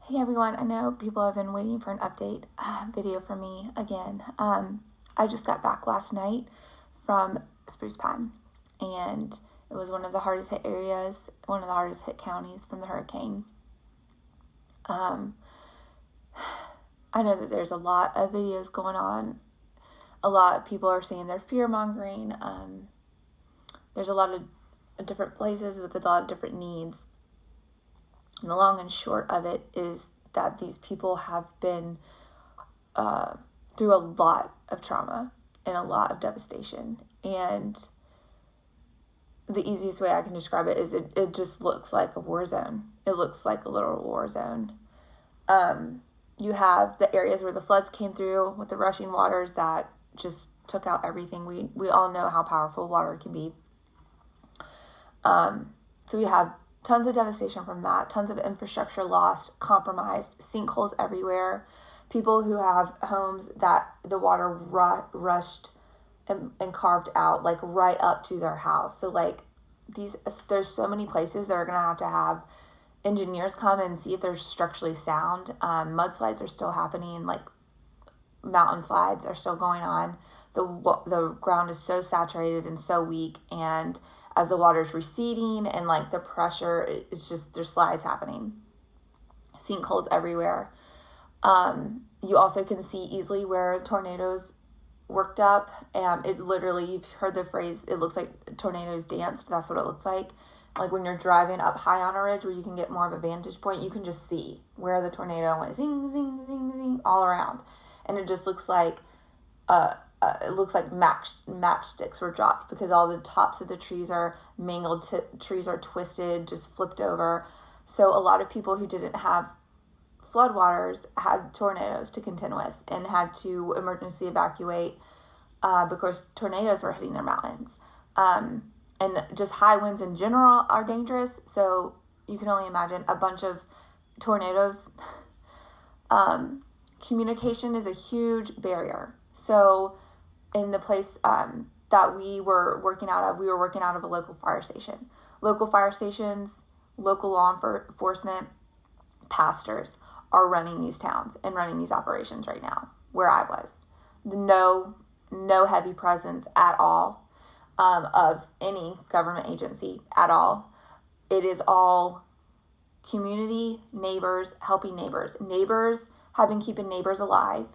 Hey everyone, I know people have been waiting for an update video from me again. I just got back last night from Spruce Pine, and it was one of the hardest hit areas, one of the hardest hit counties from the hurricane. I know that there's a lot of videos going on. A lot of people are saying they're fear mongering. There's a lot of different places with a lot of different needs. And the long and short of it is that these people have been through a lot of trauma and a lot of devastation. And the easiest way I can describe it is it just looks like a war zone. It looks like a literal war zone. You have the areas where the floods came through with the rushing waters that just took out everything. We all know how powerful water can be. So we have tons of devastation from that, tons of infrastructure lost, compromised, sinkholes everywhere, people who have homes that the water rushed and carved out, like right up to their house. So like there's so many places that are going to have engineers come and see if they're structurally sound. Mudslides are still happening, like mountain slides are still going on. The ground is so saturated and so weak, and as the water's receding and like the pressure, it's just, there's slides happening. Sinkholes everywhere. You also can see easily where tornadoes worked up. It literally, you've heard the phrase, it looks like tornadoes danced. That's what it looks like. Like when you're driving up high on a ridge where you can get more of a vantage point, you can just see where the tornado went zing, zing, zing, zing all around. And it just looks like, matchsticks were dropped because all the tops of the trees are mangled, trees are twisted, just flipped over. So a lot of people who didn't have floodwaters had tornadoes to contend with and had to emergency evacuate because tornadoes were hitting their mountains. And just high winds in general are dangerous. So you can only imagine a bunch of tornadoes. Communication is a huge barrier. So in the place that we were working out of a local fire station. Local fire stations, local law enforcement, pastors are running these towns and running these operations right now where I was. No heavy presence at all of any government agency at all. It is all community, neighbors, helping neighbors. Neighbors have been keeping neighbors alive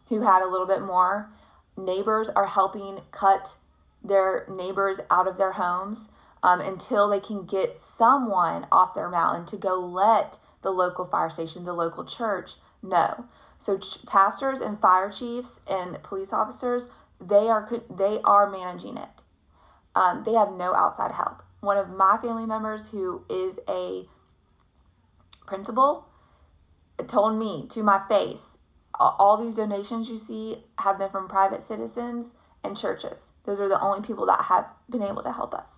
who had a little bit more. Neighbors are helping cut their neighbors out of their homes until they can get someone off their mountain to go let the local fire station, the local church know. So pastors and fire chiefs and police officers, they are managing it. They have no outside help. One of my family members who is a principal told me to my face, all these donations you see have been from private citizens and churches. Those are the only people that have been able to help us.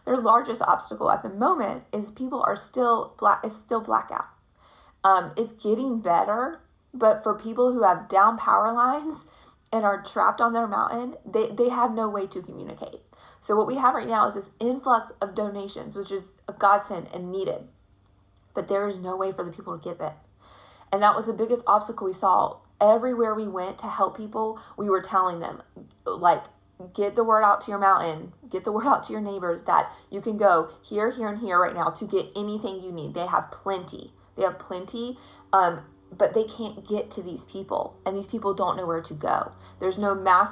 Their largest obstacle at the moment is people are still blackout. It's getting better, but for people who have down power lines and are trapped on their mountain, they have no way to communicate. So what we have right now is this influx of donations, which is a godsend and needed, but there is no way for the people to get it. And that was the biggest obstacle we saw. Everywhere we went to help people, we were telling them, like, get the word out to your mountain, get the word out to your neighbors that you can go here, here, and here right now to get anything you need. They have plenty. But they can't get to these people, and these people don't know where to go. There's no mass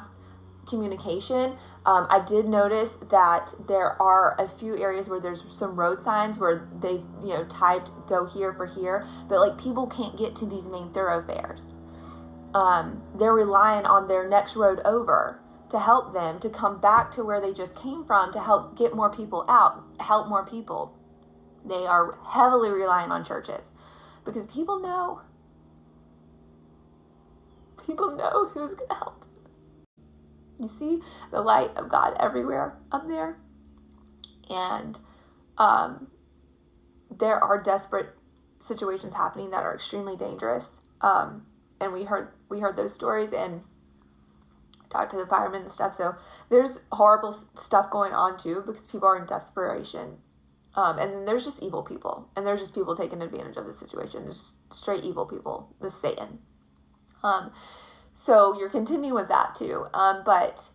communication. I did notice that there are a few areas where there's some road signs where they've typed go here for here, but like people can't get to these main thoroughfares. They're relying on their next road over to help them to come back to where they just came from to help get more people out, help more people. They are heavily relying on churches because people know who's going to help them. You see the light of God everywhere up there. And there are desperate situations happening that are extremely dangerous. And we heard those stories and talked to the firemen and stuff. So there's horrible stuff going on too because people are in desperation. And then there's just evil people, and there's just people taking advantage of the situation. Just straight evil people, the Satan. So you're continuing with that too. But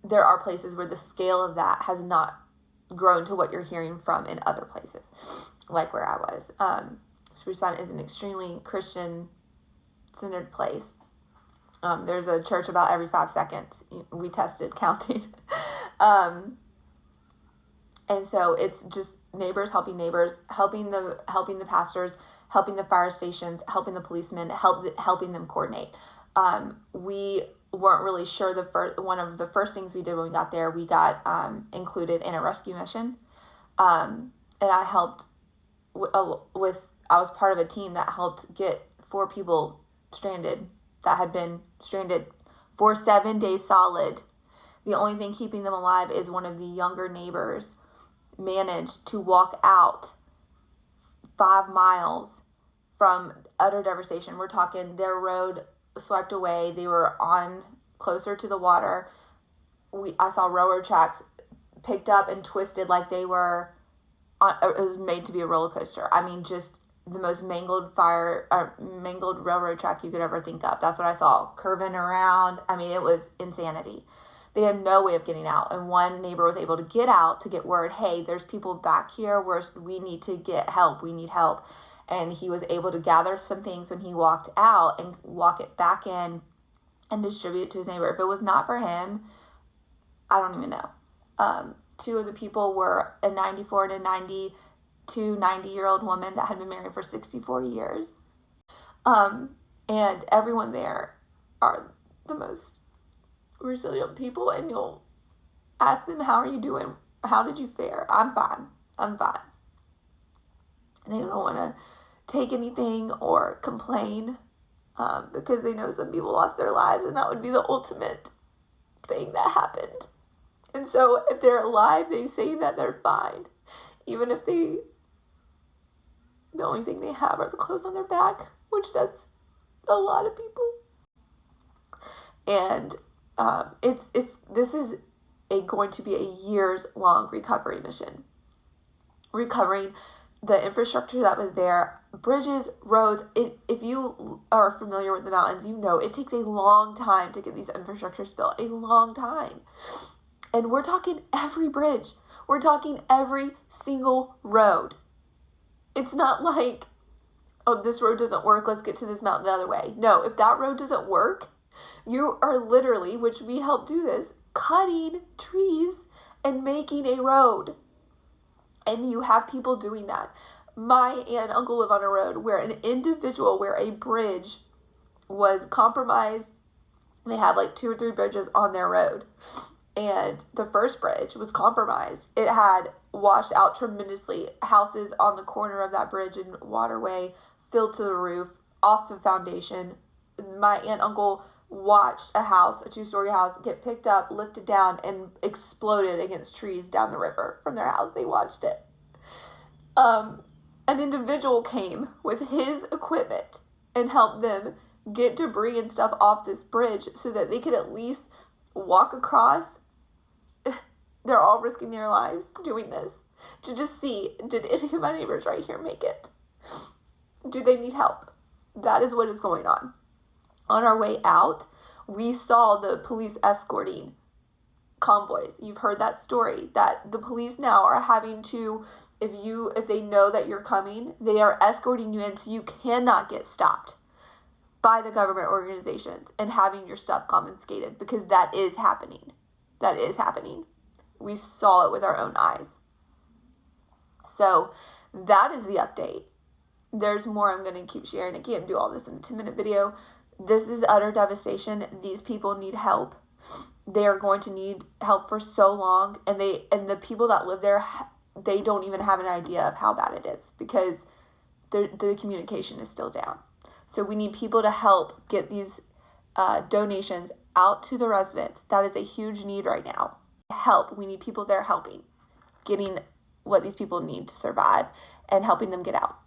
there are places where the scale of that has not grown to what you're hearing from in other places, like where I was. Spruce Mountain is an extremely Christian-centered place. There's a church about every 5 seconds. We tested counting. And so it's just neighbors, helping the pastors, helping the fire stations, helping the policemen, helping them coordinate. We weren't really sure. One of the first things we did when we got there, we got included in a rescue mission, and I helped I was part of a team that helped get 4 people stranded that had been stranded for 7 days solid. The only thing keeping them alive is one of the younger neighbors managed to walk out 5 miles from utter devastation. We're talking their road swept away. They were on closer to the water. I saw railroad tracks picked up and twisted like they were on. It was made to be a roller coaster. I mean, just the most mangled railroad track you could ever think of. That's what I saw, curving around. I mean, it was insanity. They had no way of getting out. And one neighbor was able to get out to get word, hey, there's people back here where we need to get help. We need help. And he was able to gather some things when he walked out and walk it back in and distribute it to his neighbor. If it was not for him, I don't even know. 2 of the people were a 94 and a 90-year-old woman that had been married for 64 years. And everyone there are the most resilient people, and you'll ask them, how are you doing? How did you fare? I'm fine. And they don't want to take anything or complain because they know some people lost their lives, and that would be the ultimate thing that happened. And so if they're alive, they say that they're fine, even if the only thing they have are the clothes on their back, which that's a lot of people. And this is going to be a years-long recovery mission. Recovering the infrastructure that was there, bridges, roads. If you are familiar with the mountains, you know it takes a long time to get these infrastructures built, a long time. And we're talking every bridge. We're talking every single road. It's not like, oh, this road doesn't work, let's get to this mountain the other way. No, if that road doesn't work, you are literally, which we help do this, cutting trees and making a road. And you have people doing that. My aunt and uncle live on a road where a bridge was compromised. They have like 2 or 3 bridges on their road. And the first bridge was compromised. It had washed out tremendously. Houses on the corner of that bridge and waterway filled to the roof, off the foundation. My aunt and uncle watched a 2-story house, get picked up, lifted down, and exploded against trees down the river from their house. They watched it. An individual came with his equipment and helped them get debris and stuff off this bridge so that they could at least walk across. They're all risking their lives doing this to just see, did any of my neighbors right here make it? Do they need help? That is what is going on. On our way out, we saw the police escorting convoys. You've heard that story, that the police now are having to, if they know that you're coming, they are escorting you in so you cannot get stopped by the government organizations and having your stuff confiscated, because that is happening. That is happening. We saw it with our own eyes. So that is the update. There's more I'm going to keep sharing. I can't do all this in a 10-minute video. This is utter devastation. These people need help. They are going to need help for so long. And the people that live there, they don't even have an idea of how bad it is, because the communication is still down. So we need people to help get these donations out to the residents. That is a huge need right now. Help. We need people there helping, getting what these people need to survive and helping them get out.